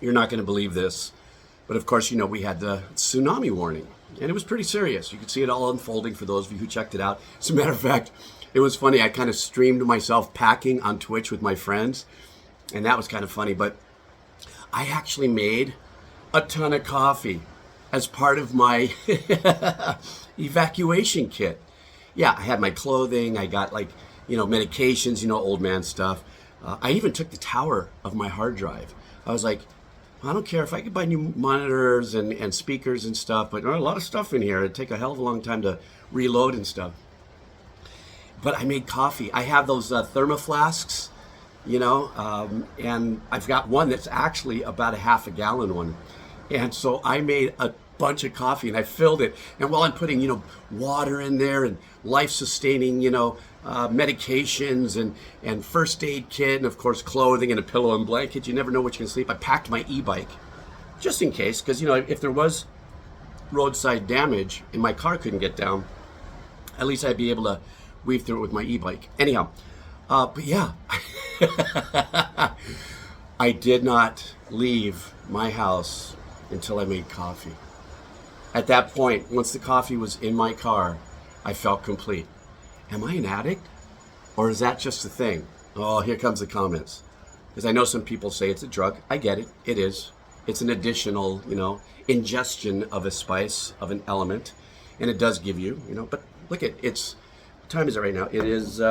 You're not going to believe this, but of course, we had the tsunami warning, and it was pretty serious. You could see it all unfolding for those of you who checked it out. As a matter of fact, it was funny. I kind of streamed myself packing on Twitch with my friends, and that was kind of funny. But I actually made a ton of coffee as part of my evacuation kit. Yeah, I had my clothing. I got medications, old man stuff. I even took the tower of my hard drive. I was like, I don't care if I could buy new monitors and speakers and stuff, but there are a lot of stuff in here. It'd take a hell of a long time to reload and stuff. But I made coffee. I have those thermoflasks, and I've got one that's actually about a half a gallon one. And so I made a bunch of coffee and I filled it. And while I'm putting, water in there and life-sustaining, medications and first aid kit and of course clothing and a pillow and blanket, you never know what you can sleep. I packed my e-bike just in case, because if there was roadside damage and my car couldn't get down, at least I'd be able to weave through it with my e-bike. Anyhow, but yeah, I did not leave my house until I made coffee. At that point, once the coffee was in my car, I felt complete. Am I an addict? Or is that just a thing? Oh, here comes the comments. Because I know some people say it's a drug. I get it. It is. It's an additional, ingestion of a spice, of an element. And it does give you, but look at it's, what time is it right now? It is,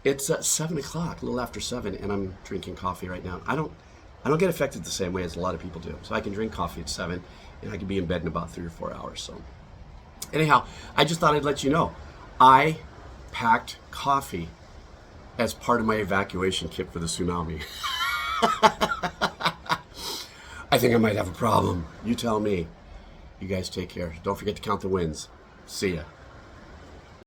it's 7 o'clock, a little after 7, and I'm drinking coffee right now. I don't get affected the same way as a lot of people do. So I can drink coffee at 7, and I can be in bed in about 3 or 4 hours. So anyhow, I just thought I'd let you know. I packed coffee as part of my evacuation kit for the tsunami. I think I might have a problem. You tell me. You guys take care. Don't forget to count the wins. See ya.